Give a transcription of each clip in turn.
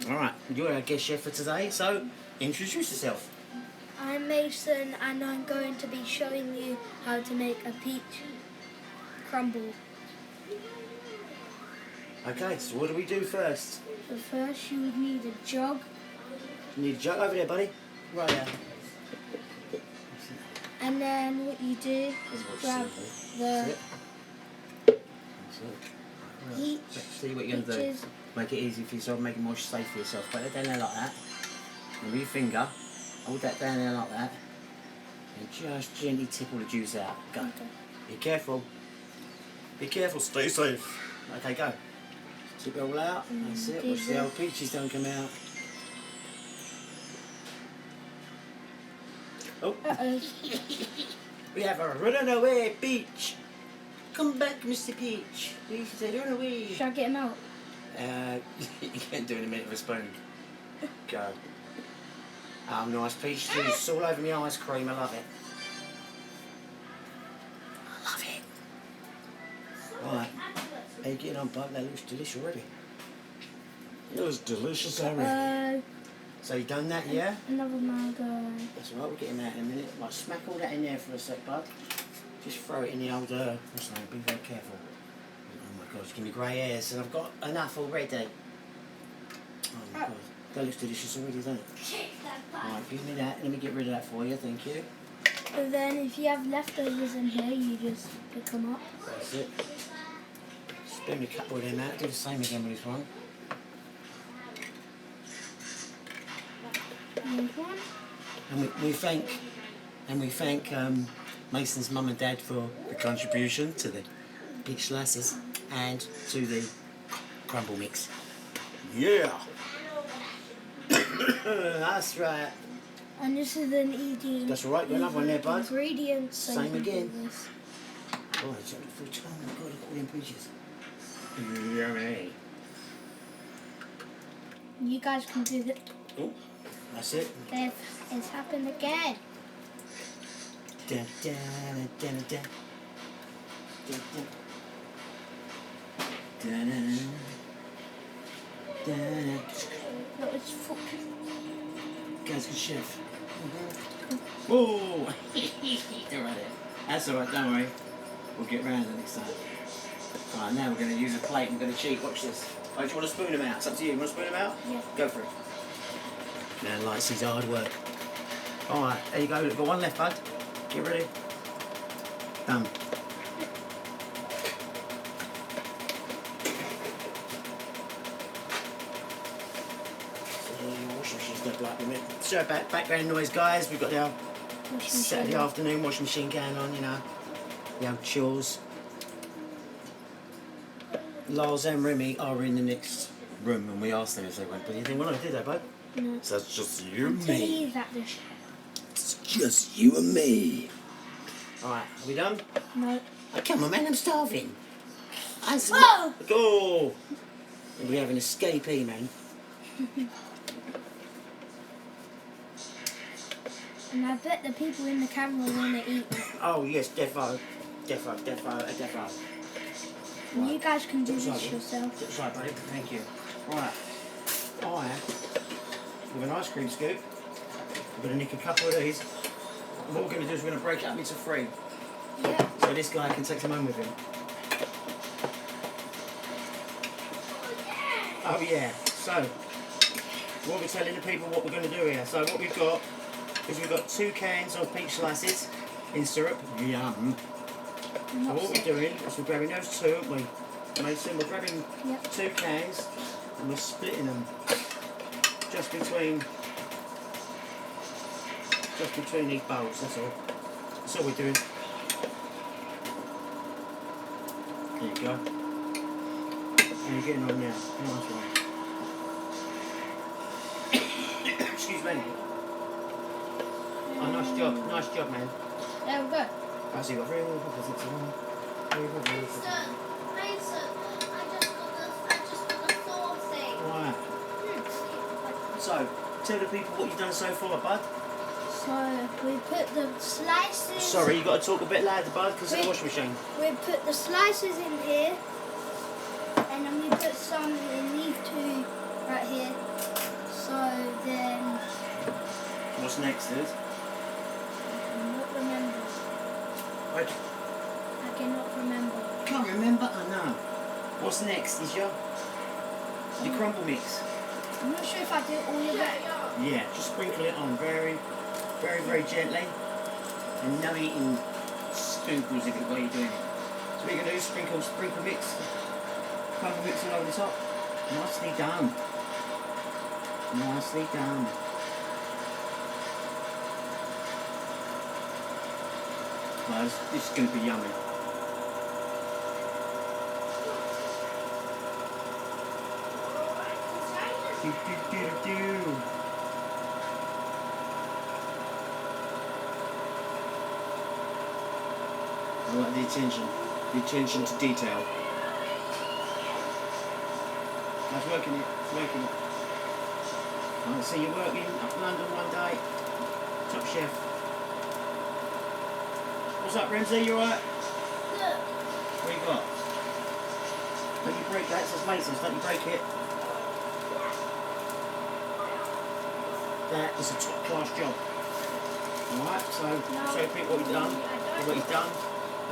Alright, you're our guest chef for today, so introduce yourself. I'm Mason and I'm going to be showing you how to make a peach crumble. Okay, so what do we do first? So first you would need a jug. You need a jug over there, buddy. Right there. And then what you do is grab the peach. See what you're going to do. Make it easy for yourself, make it more safe for yourself. Put it down there like that. And with your finger, hold that down there like that. And just gently tipple the juice out. Go. Okay. Be careful. Be careful, stay safe. Okay, go. Tip it all out. That's it. Watch the old peaches don't come out. Oh. Uh-oh. We have a runaway peach. Come back, Mr. Peach. We said run away. Should I get him out? You can't do it in a minute with a spoon. Go. Oh, nice peach juice all over my ice cream. I love it. I love it. Right. How you getting on, bud? That looks delicious already. It was delicious already. So you done that, yeah? Another mango. That's all right. We'll get him out in a minute. Right, smack all that in there for a sec, bud. Just throw it in the old. What's the name? Be very careful. Oh my God! It's giving me grey hairs, and I've got enough already. Oh my God! That looks delicious already, doesn't it? Right, give me that. Let me get rid of that for you. Thank you. And then if you have leftovers in here, you just pick them up. That's it. Spin me a couple of them out. Do the same again with this one. There's one. And we thank Mason's mum and dad for the contribution to the peach slices and to the crumble mix. Yeah. That's right. And this is an eating. That's all right. Got another one there, bud. Ingredients. So Same you can again. do this. Oh, it's only for time. Oh my God, look at all them peaches. Yummy. You guys can do that. Oh, that's it. It's happened again. Dun, dun, dun, dun, dun. Dun, dun. Dun, dun, dun. No, it's full. Guy's good chef. Oh! They're right there. That's alright, don't worry. We'll get round it next time. Right, now we're going to use a plate. We're going to cheat. Watch this. Oh, do you want to spoon them out? It's up to you. You want to spoon them out? Yeah. Go for it. Man likes his hard work. Alright, there you go. We've got one left, bud. Get ready. Done. So background noise, guys. We've got our Saturday afternoon washing machine going on, you know. The old chores. Lars and Remy are in the next room and we asked them if they went, but you didn't want to do that, bud? No. So it's just you and me. Leave at the chef. It's just you and me. Alright, are we done? No. Oh, come on, man, I'm starving. Whoa! Oh! We have an escapee, man. And I bet the people in the camera want to eat. Oh, yes, defo. Defo. And you guys can do this yourself. That's right, buddy. Thank you. Right. With an ice cream scoop, we're going to nick a couple of these. And what we're going to do is we're going to break it up into 3. Yeah. So this guy can take some home with him. Oh, yeah. So, what we're telling the people what we're going to do here. So what we've got is we've got 2 cans of peach slices in syrup. Yum. So what we're doing is we're grabbing those 2, aren't we? Mason, we're grabbing 2 cans and we're splitting them just between these bowls, that's all. That's all we're doing. There you go. And you're getting on now. Nice one. Excuse me. Oh, nice job, man. There we go. I see what Mason, I just got the thaw thing. Right. So, tell the people what you've done so far, bud. So we put the slices. Sorry, you got to talk a bit louder, bud, because of the washing machine. We put the slices in here, and then we put some in these 2 right here. What's next, dude? I cannot remember. Wait, I cannot remember. you can't remember? I know. What's next is your crumble mix. I'm not sure if I do all of it. Yeah, just sprinkle it on very, very, very gently. And no eating spoonfuls if it while you're doing it. So what you're going to do is sprinkle mix, crumble mix all over the top. Nicely done. Nicely done. Oh, this is going to be yummy. Do, do, do, do. I like the attention to detail. That's working it, working it. I see you working up in London one day. Top chef. What's up, Ramsey? You alright? Look. What you got? Don't you break that? It says Maysen's. Don't you break it? That is a top class job. Alright, so show people what he's done.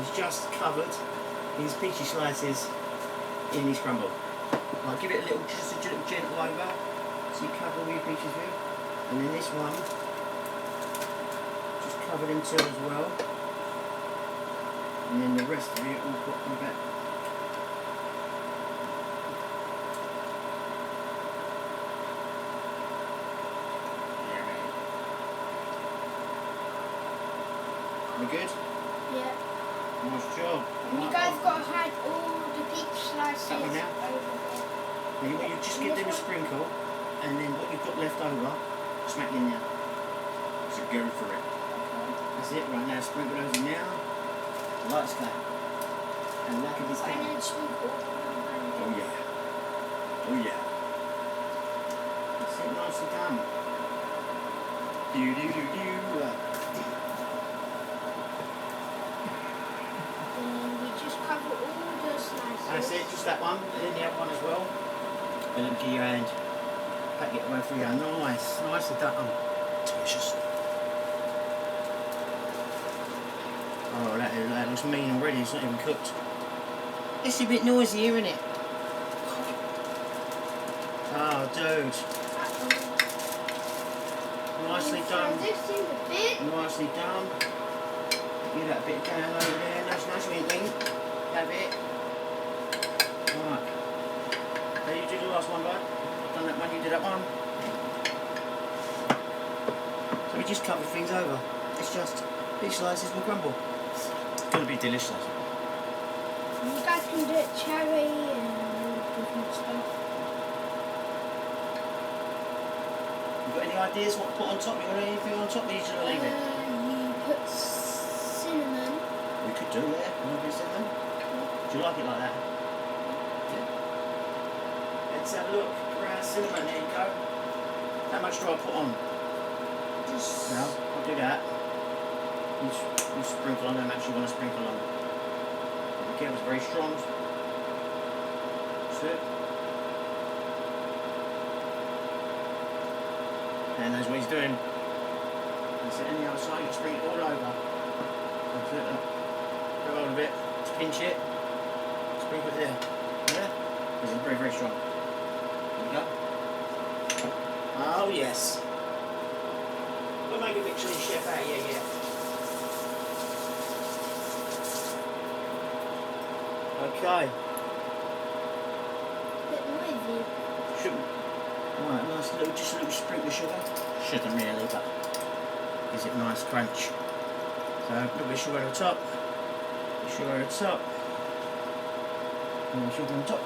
He's just covered his peachy slices in his crumble. Right, give it just a little gentle over. So you cover all your peaches with. And then this one, just cover them too as well. And then the rest of it we'll put on the back. We good? Yeah. Nice job. And you guys got to hide all the peach slices That one over now? there. You just give them a sprinkle, and then what you've got left over, smack in there. So go for it. That's it, right now, sprinkle those in now. Lights go. And like it is And done. then sprinkle. Oh yeah. Oh yeah. That's it, nicely done. Do do do do. And we just cover all the slices. That's it, just that one, and then the other one as well. And then give your hand. Pack it away for you. Nice, nicely done. Oh, delicious. Oh, that looks mean already. It's not even cooked. It's a bit noisy here, isn't it? Oh, dude. Nicely done. This is a bit. Nicely done. Give that bit down over there. Nice wing. That bit. Right. Now you do the last one, bud. I've done that one, you do that one. So we just cover things over. It's just peach slices will crumble. It's going to be delicious. You guys can do it cherry and different stuff. You got any ideas what to put on top? You got anything on top? Or you just leave it? You put cinnamon. We could do that. A little bit of cinnamon. Do you like it like that? Yeah. Let's have a look. Ground cinnamon. There you go. How much do I put on? Just No, I'll do that. You sprinkle on how much you want to sprinkle on. Be careful, it's very strong. That's it. And that's what he's doing. That's it. On the other side, you sprinkle it all over. That's it. Grab hold of it. Just pinch it. Sprinkle it there. Yeah? Because it's very, very strong. There you go. Oh, yes. We'll make a Michelin chef out of you, yeah. Okay. bit noisy. Shouldn't. Right, nice little, just a little sprinkle of sugar. Shouldn't really, but gives it a nice crunch. So a little bit of sugar on the top. Sugar on the top. And sugar on the top.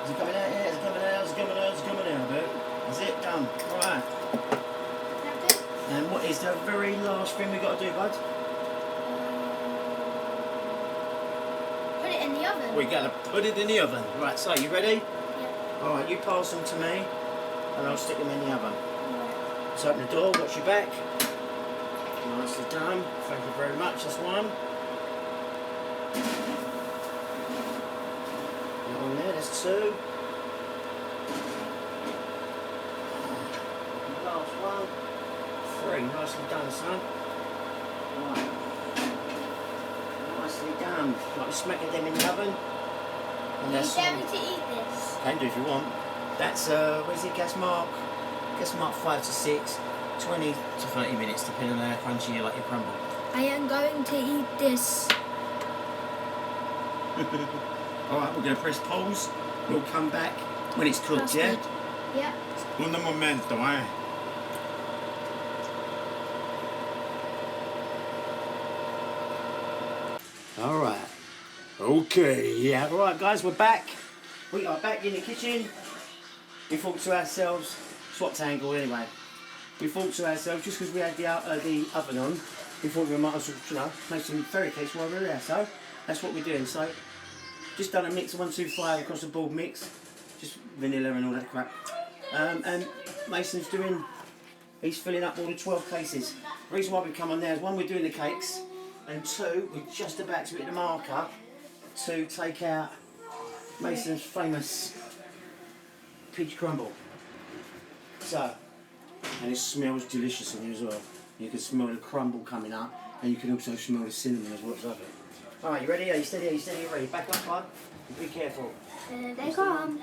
Is it coming out? Yeah, it's coming out, it's coming out, it's coming out, bit. That's it, done. Alright. Is that good? And what is the very last thing we got to do, bud? Put it in the oven. We got to put it in the oven. Right, so you ready? Yeah. Alright, you pass them to me, and I'll stick them in the oven. Alright. So open the door, watch your back. Nicely done. Thank you very much. That's one. That one there, that's two. The last one. 3. Nicely done, son. Right. Nicely done. Like we're smacking them in the oven. And You that's dare me to eat this? can do if you want. That's where's it, gas mark? Gas mark 5 to 6, 20 to 30 minutes, depending on how crunchy you like your crumble. I am going to eat this. Alright, we're going to press pause. We'll come back when it's cooked, Custard. yeah? Yeah. Un momento, eh? Alright. Okay, yeah. Alright guys, we're back. We are back in the kitchen. We thought to ourselves, swapped angle anyway. We thought to ourselves, just because we had the oven on, we thought we might as well, you know, make some fairy cakes while we're there. So that's what we're doing. So just done a mix of 1, 2, 5 across the board mix, just vanilla and all that crap. And Mason's doing, he's filling up all the 12 cases. The reason why we come on there is 1, we're doing the cakes, and 2, we're just about to hit the marker to take out Mason's famous peach crumble. So, and it smells delicious in here as well. You can smell the crumble coming up, and you can also smell the cinnamon as well as of it. Alright, you ready? Are you steady? Are you steady? Are you ready? Back up, bud. Be careful. There they come.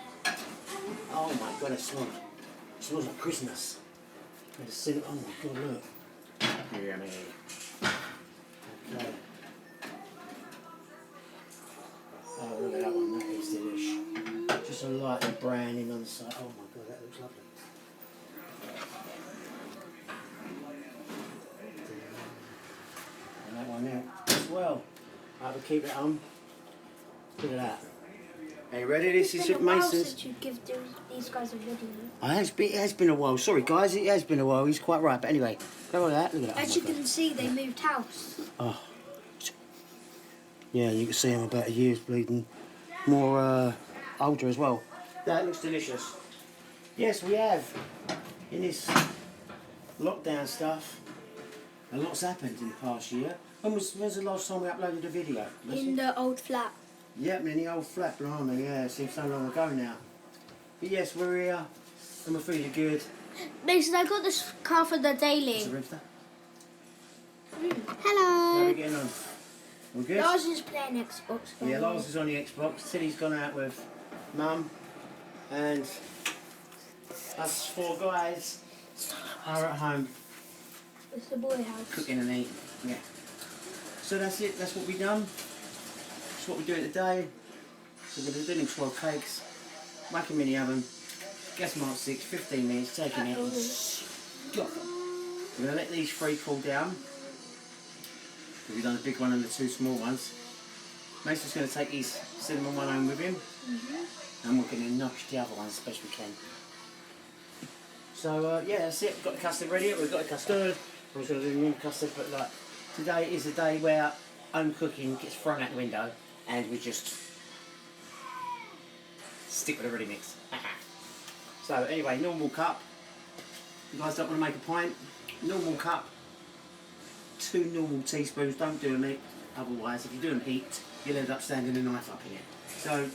Oh my god, it smells. It smells like Christmas. And the cinnamon. Oh my god, look. Yummy. Okay. Oh, look at that one. That is delish. Just a light browning on the side. Oh my god, that looks lovely. And that one there as well. I will keep it on. Look at that. Are you ready? This is Chef Maysen's. Since you give these guys a video. It has been a while. Sorry guys, it has been a while. He's quite right. But anyway, look at that. Look at that. As you can see, they moved house. Oh. Yeah, you can see I'm about a year's bleeding more older as well. That looks delicious. Yes, we have. In this lockdown stuff, a lot's happened in the past year. When's the last time we uploaded a video? In the old flat. Yep, in the old flat, blimey, yeah, it seems so long ago now. But yes, we're here, and we're feeling good. Mason, I got this car for the daily. It's a ripster. Hello. How are we getting on? All good? Lars is playing Xbox. Yeah, Lars is on the Xbox. Tilly's gone out with Mum, and us 4 guys are at home It's the boy house. cooking and eating. Yeah. So that's it. That's what we've done. That's what we're doing today. So we're doing 12 cakes. Whack them in the oven. Gas mark 6, 15 minutes. Taking it. And got them. We're going to let these 3 cool down. We've done a big one and the 2 small ones. Mason's going to take his cinnamon one home with him. And we're going to notch the other ones as best we can. So yeah, that's it. We've got the custard ready. We've got the custard. I was going to do more custard, but like today is a day where home cooking gets thrown out the window, and we just stick with the ready mix. So anyway, normal cup. You guys don't want to make a pint. Normal cup. 2 normal teaspoons. Don't do them, otherwise if you do them heaped, you'll end up standing a knife up in it. So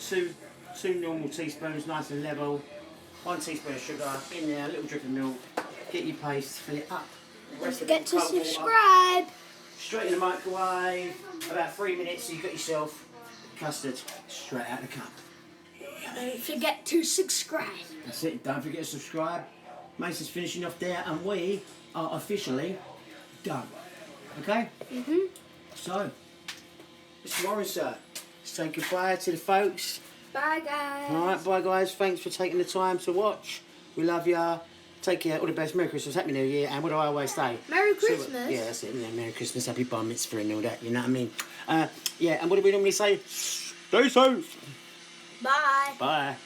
two normal teaspoons, nice and level. 1 teaspoon of sugar in there, a little drip of milk. Get your paste, fill it up. Don't forget to subscribe. Straight in the microwave. About 3 minutes, so you've got yourself custard straight out of the cup. Don't forget to subscribe. That's it. Don't forget to subscribe. Mason's finishing off there, and we are officially done. Okay? So, Mr. Warren, sir, say goodbye to the folks. Bye, guys. Alright, bye guys. Thanks for taking the time to watch. We love ya. Take care. All the best. Merry Christmas. Happy New Year. And what do I always say? Merry Christmas. Yeah, that's it. Yeah, Merry Christmas. Happy bar mitzvah and all that. You know what I mean? Yeah, and what do we normally say? Stay safe. Bye. Bye.